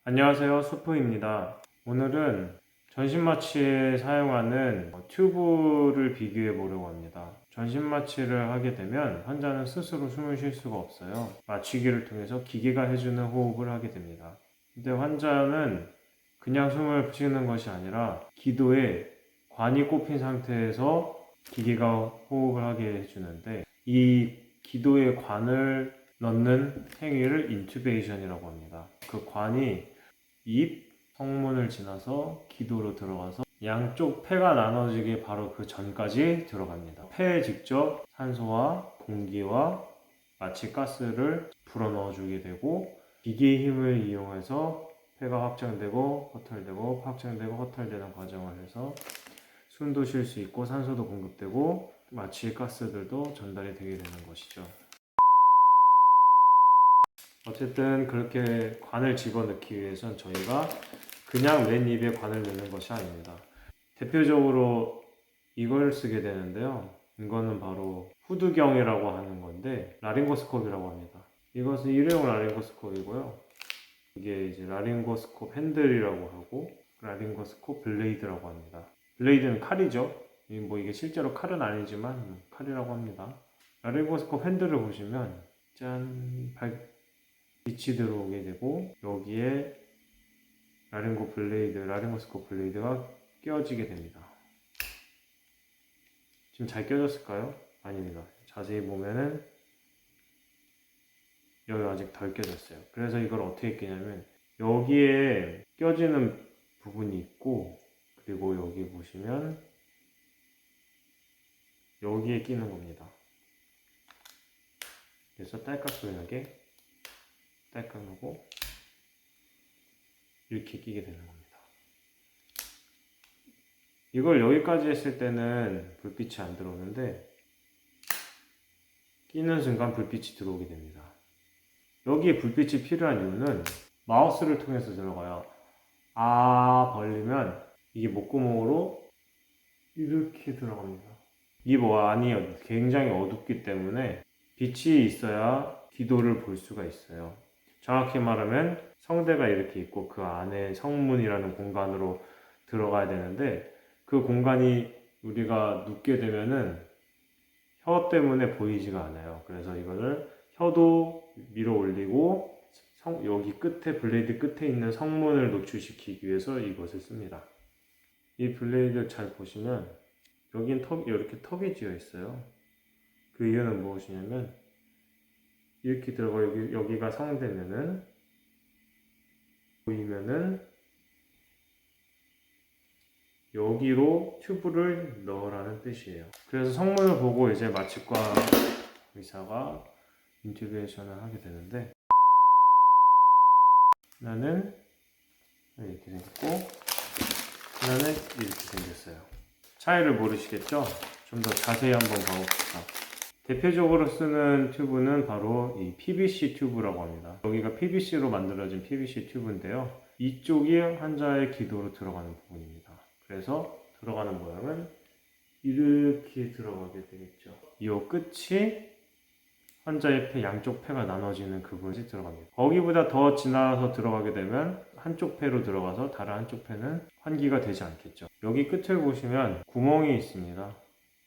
안녕하세요, 수프입니다. 오늘은 전신마취에 사용하는 튜브를 비교해 보려고 합니다. 전신마취를 하게 되면 환자는 스스로 숨을 쉴 수가 없어요. 마취기를 통해서 기계가 해주는 호흡을 하게 됩니다. 근데 환자는 그냥 숨을 쉬는 것이 아니라 기도에 관이 꼽힌 상태에서 기계가 호흡을 하게 해주는데, 이 기도에 관을 넣는 행위를 인투베이션이라고 합니다. 그 관이 입, 성문을 지나서 기도로 들어가서 양쪽 폐가 나눠지기 바로 그 전까지 들어갑니다. 폐에 직접 산소와 공기와 마취가스를 불어넣어 주게 되고, 기계의 힘을 이용해서 폐가 확장되고 헛털되고 확장되고 헛털되는 과정을 해서 숨도 쉴 수 있고 산소도 공급되고 마취가스들도 전달이 되게 되는 것이죠. 어쨌든 그렇게 관을 집어넣기 위해선 저희가 그냥 맨 입에 관을 넣는 것이 아닙니다. 대표적으로 이걸 쓰게 되는데요. 이거는 바로 후두경이라고 하는 건데 라링고스코프라고 합니다. 이것은 일회용 라링고스코프이고요. 이게 이제 라링고스코프 핸들이라고 하고 라링고스코프 블레이드라고 합니다. 블레이드는 칼이죠. 이게 실제로 칼은 아니지만 칼이라고 합니다. 라링고스코프 핸들을 보시면 짠, 빛이 들어오게 되고 여기에 라링고스코프 블레이드가 껴지게 됩니다. 지금 잘 껴졌을까요? 아닙니다. 자세히 보면은 여기 아직 덜 껴졌어요. 그래서 이걸 어떻게 끼냐면 여기에 껴지는 부분이 있고, 그리고 여기 보시면 여기에 끼는 겁니다. 그래서 딸깍소리나게 딸깍하고 이렇게 끼게 되는 겁니다. 이걸 여기까지 했을 때는 불빛이 안 들어오는데 끼는 순간 불빛이 들어오게 됩니다. 여기에 불빛이 필요한 이유는 마우스를 통해서 들어가요. 벌리면 이게 목구멍으로 이렇게 들어갑니다. 이 안이 굉장히 어둡기 때문에 빛이 있어야 기도를 볼 수가 있어요. 정확히 말하면 성대가 이렇게 있고 그 안에 성문이라는 공간으로 들어가야 되는데, 그 공간이 우리가 눕게 되면은 혀 때문에 보이지가 않아요. 그래서 이거를 혀도 밀어 올리고 여기 끝에, 블레이드 끝에 있는 성문을 노출시키기 위해서 이것을 씁니다. 이 블레이드 잘 보시면 여긴 이렇게 턱이 지어 있어요. 그 이유는 무엇이냐면 이렇게 들어가 여기가 성대면은 보이면은 여기로 튜브를 넣으라는 뜻이에요. 그래서 성문을 보고 이제 마취과 의사가 인튜베이션을 하게 되는데, 하나는 이렇게 생겼고 하나는 이렇게 생겼어요. 차이를 모르시겠죠? 좀 더 자세히 한번 봐봅시다. 대표적으로 쓰는 튜브는 바로 이 PVC 튜브라고 합니다. 여기가 PVC로 만들어진 PVC 튜브인데요. 이쪽이 환자의 기도로 들어가는 부분입니다. 그래서 들어가는 모양은 이렇게 들어가게 되겠죠. 이 끝이 환자의 양쪽 폐가 나눠지는 그 부분이 들어갑니다. 거기보다 더 지나서 들어가게 되면 한쪽 폐로 들어가서 다른 한쪽 폐는 환기가 되지 않겠죠. 여기 끝을 보시면 구멍이 있습니다.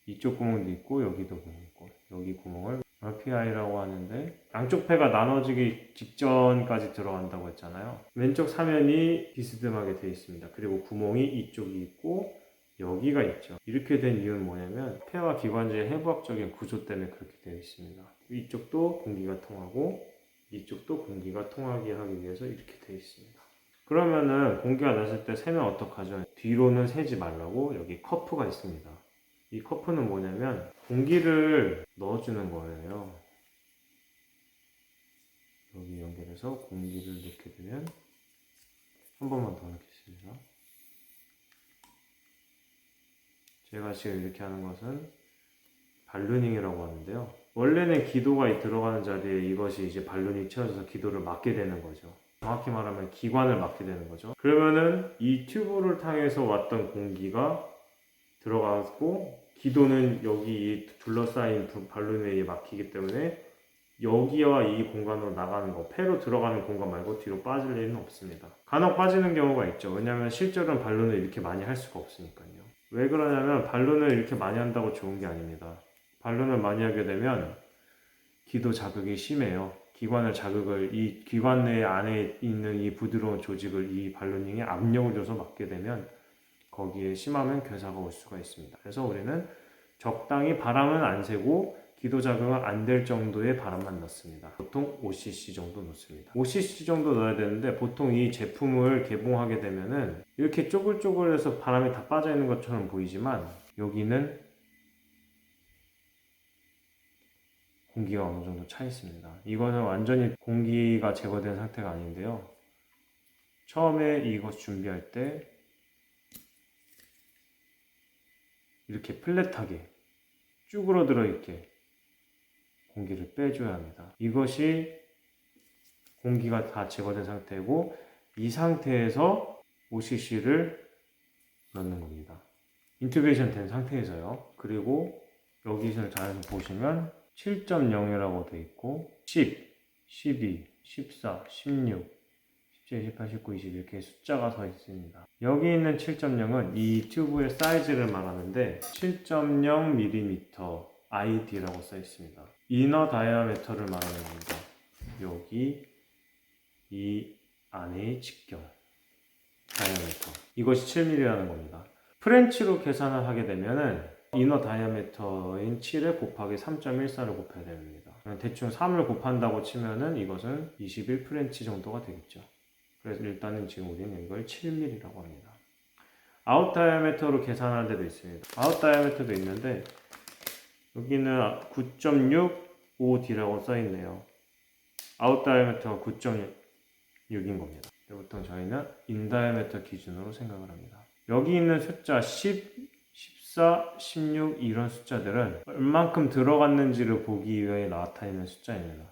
이쪽 구멍도 있고 여기도 구멍 있고, 여기 구멍을 RPI라고 하는데 양쪽 폐가 나눠지기 직전까지 들어간다고 했잖아요. 왼쪽 사면이 비스듬하게 되어 있습니다. 그리고 구멍이 이쪽이 있고 여기가 있죠. 이렇게 된 이유는 뭐냐면 폐와 기관지의 해부학적인 구조 때문에 그렇게 되어 있습니다. 이쪽도 공기가 통하고 이쪽도 공기가 통하게 하기 위해서 이렇게 되어 있습니다. 그러면은 공기가 났을 때 새면 어떡하죠? 뒤로는 새지 말라고 여기 커프가 있습니다. 이 커프는 뭐냐면 공기를 넣어주는 거예요. 여기 연결해서 공기를 넣게 되면, 한 번만 더 넣겠습니다. 제가 지금 이렇게 하는 것은 발루닝이라고 하는데요. 원래는 기도가 들어가는 자리에 이것이 이제 발루닝이 채워져서 기도를 막게 되는 거죠. 정확히 말하면 기관을 막게 되는 거죠. 그러면은 이 튜브를 통해서 왔던 공기가 들어가고 기도는 여기 둘러싸인 발루닝에 막히기 때문에 여기와 이 공간으로 나가는 거, 폐로 들어가는 공간 말고 뒤로 빠질 일은 없습니다. 간혹 빠지는 경우가 있죠. 왜냐하면 실제로는 발론을 이렇게 많이 할 수가 없으니까요. 왜 그러냐면 발론을 이렇게 많이 한다고 좋은 게 아닙니다. 발론을 많이 하게 되면 기도 자극이 심해요. 기관을 자극을, 이 기관 내 안에 있는 이 부드러운 조직을 이 발로닝에 압력을 줘서 막게 되면 거기에 심하면 괴사가 올 수가 있습니다. 그래서 우리는 적당히 바람은 안 새고 기도 자극은 안 될 정도의 바람만 넣습니다. 보통 5cc 정도 넣습니다. 5cc 정도 넣어야 되는데 보통 이 제품을 개봉하게 되면은 이렇게 쪼글쪼글해서 바람이 다 빠져 있는 것처럼 보이지만 여기는 공기가 어느 정도 차 있습니다. 이거는 완전히 공기가 제거된 상태가 아닌데요. 처음에 이것 준비할 때 이렇게 플랫하게 쭈그러들어 있게 공기를 빼줘야 합니다. 이것이 공기가 다 제거된 상태고 이 상태에서 5cc를 넣는 겁니다. 인투베이션 된 상태에서요. 그리고 여기서 잘 보시면 7.0이라고 되어 있고 10, 12, 14, 16, 17, 18, 19, 20 이렇게 숫자가 서 있습니다. 여기 있는 7.0은 이 튜브의 사이즈를 말하는데 7.0mm ID라고 써 있습니다. 이너 다이아메터를 말하는 겁니다. 여기 이 안의 직경 다이아메터, 이것이 7mm라는 겁니다. 프렌치로 계산을 하게 되면은 이너 다이아메터인 7에 곱하기 3.14를 곱해야 됩니다. 대충 3을 곱한다고 치면은 이것은 21 프렌치 정도가 되겠죠. 그래서 일단은 지금 우리는 이걸 7mm라고 합니다. 아웃 다이아메터로 계산하는 데도 있습니다. 아웃 다이아메터도 있는데 여기는 9.65D라고 써 있네요. 아웃 다이아메터가 9.6인 겁니다. 보통 저희는 인 다이아메터 기준으로 생각을 합니다. 여기 있는 숫자 10, 14, 16 이런 숫자들은 얼만큼 들어갔는지를 보기 위해 나타내는 숫자입니다.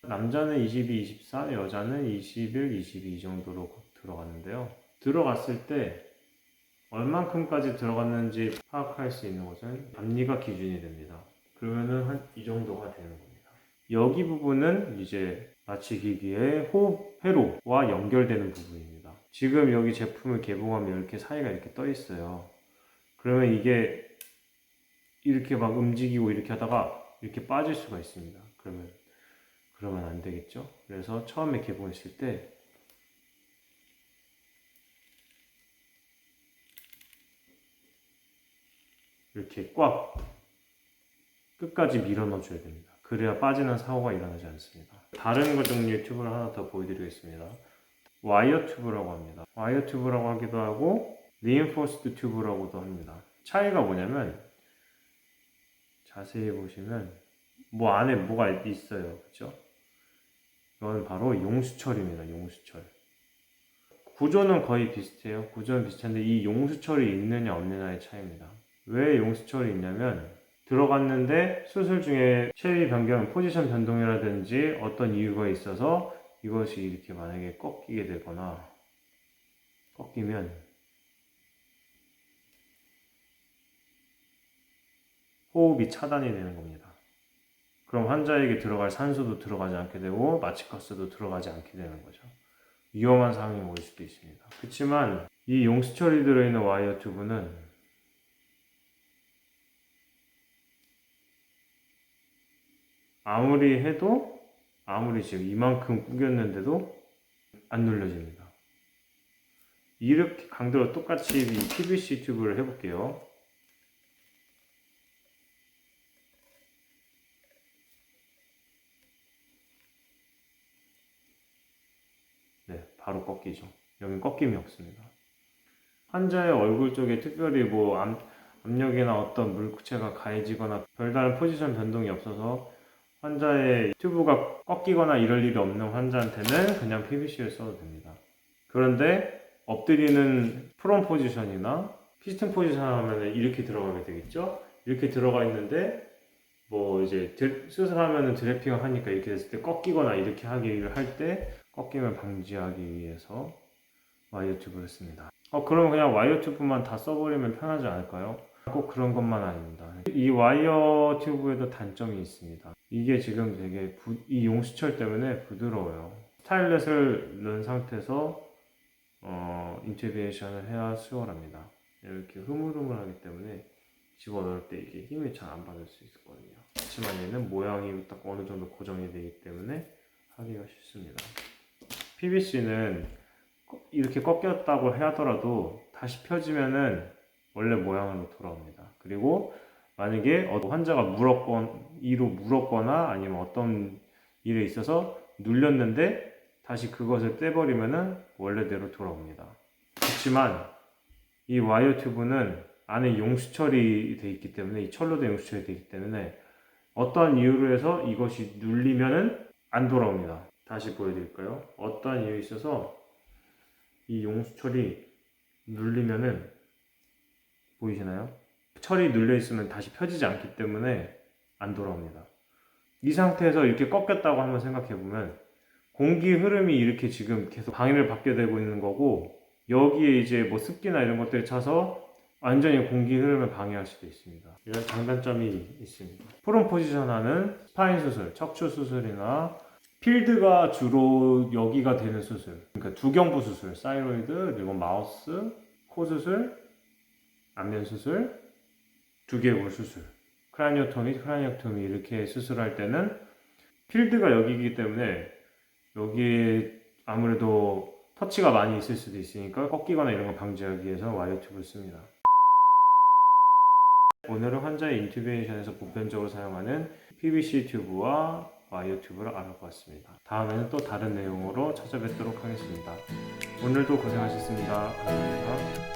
남자는 22, 24, 여자는 21, 22 정도로 들어갔는데요. 들어갔을 때 얼만큼까지 들어갔는지 파악할 수 있는 것은 앞니가 기준이 됩니다. 그러면은 한 이 정도가 되는 겁니다. 여기 부분은 이제 마취기기의 호흡 회로와 연결되는 부분입니다. 지금 여기 제품을 개봉하면 이렇게 사이가 이렇게 떠 있어요. 그러면 이게 이렇게 막 움직이고 이렇게 하다가 이렇게 빠질 수가 있습니다. 그러면 안 되겠죠? 그래서 처음에 개봉했을 때 이렇게 꽉 끝까지 밀어 넣어줘야 됩니다. 그래야 빠지는 사고가 일어나지 않습니다. 다른 것 종류의 튜브를 하나 더 보여드리겠습니다. 와이어 튜브라고 합니다. 와이어 튜브라고 하기도 하고 리인포스드 튜브라고도 합니다. 차이가 뭐냐면 자세히 보시면 뭐 안에 뭐가 있어요. 그렇죠? 이건 바로 용수철입니다. 용수철. 구조는 거의 비슷해요. 구조는 비슷한데 이 용수철이 있느냐 없느냐의 차이입니다. 왜 용수철이 있냐면 들어갔는데 수술 중에 체위 변경, 포지션 변동이라든지 어떤 이유가 있어서 이것이 이렇게 만약에 꺾이게 되거나 꺾이면 호흡이 차단이 되는 겁니다. 그럼 환자에게 들어갈 산소도 들어가지 않게 되고 마취가스도 들어가지 않게 되는 거죠. 위험한 상황이 올 수도 있습니다. 그렇지만 이 용수철이 들어있는 와이어 튜브는 아무리 해도 아무리 지금 이만큼 구겼는데도 안 눌러집니다. 이렇게 강도로 똑같이 이 PVC 튜브를 해볼게요. 네, 바로 꺾이죠. 여긴 꺾임이 없습니다. 환자의 얼굴 쪽에 특별히 뭐 압력이나 어떤 물체가 가해지거나 별다른 포지션 변동이 없어서 환자의 튜브가 꺾이거나 이럴 일이 없는 환자한테는 그냥 PVC를 써도 됩니다. 그런데 엎드리는 프론 포지션이나 피스톤 포지션 하면 이렇게 들어가게 되겠죠? 이렇게 들어가 있는데 뭐 이제 수술하면은 드래핑을 하니까 이렇게 됐을 때 꺾이거나 이렇게 하기 할 때 꺾임을 방지하기 위해서 와이어 튜브를 씁니다. 그러면 그냥 와이어 튜브만 다 써버리면 편하지 않을까요? 꼭 그런 것만 아닙니다. 이 와이어 튜브에도 단점이 있습니다. 이게 지금 되게 이 용수철 때문에 부드러워요. 스타일렛을 넣은 상태에서 인투비에이션을 해야 수월합니다. 이렇게 흐물흐물하기 때문에 집어넣을 때 이게 힘을 잘 안 받을 수 있거든요. 그렇지만 얘는 모양이 딱 어느 정도 고정이 되기 때문에 하기가 쉽습니다. PVC는 이렇게 꺾였다고 하더라도 다시 펴지면은 원래 모양으로 돌아옵니다. 그리고 만약에 환자가 이로 물었거나 아니면 어떤 일에 있어서 눌렸는데 다시 그것을 떼버리면은 원래대로 돌아옵니다. 그렇지만 이 와이어 튜브는 안에 용수철이 되어 있기 때문에, 이 철로 된 용수철이 되어 있기 때문에 어떠한 이유로 해서 이것이 눌리면은 안 돌아옵니다. 다시 보여드릴까요? 어떠한 이유에 있어서 이 용수철이 눌리면은, 보이시나요? 철이 눌려 있으면 다시 펴지지 않기 때문에 안 돌아옵니다. 이 상태에서 이렇게 꺾였다고 한번 생각해 보면 공기 흐름이 이렇게 지금 계속 방해를 받게 되고 있는 거고, 여기에 이제 뭐 습기나 이런 것들이 차서 완전히 공기 흐름을 방해할 수도 있습니다. 이런 장단점이 있습니다. 프론 포지션하는 스파인 수술, 척추 수술이나 필드가 주로 여기가 되는 수술, 그러니까 두경부 수술, 사이로이드, 그리고 마우스, 코 수술, 안면 수술, 두개골 수술, 크라니오토미 이렇게 수술할 때는 필드가 여기이기 때문에 여기에 아무래도 터치가 많이 있을 수도 있으니까 꺾이거나 이런 거 방지하기 위해서 와이어 튜브를 씁니다. 오늘은 환자의 인투베이션에서 보편적으로 사용하는 PVC 튜브와 와이어 튜브를 알아보았습니다. 다음에는 또 다른 내용으로 찾아뵙도록 하겠습니다. 오늘도 고생하셨습니다. 감사합니다.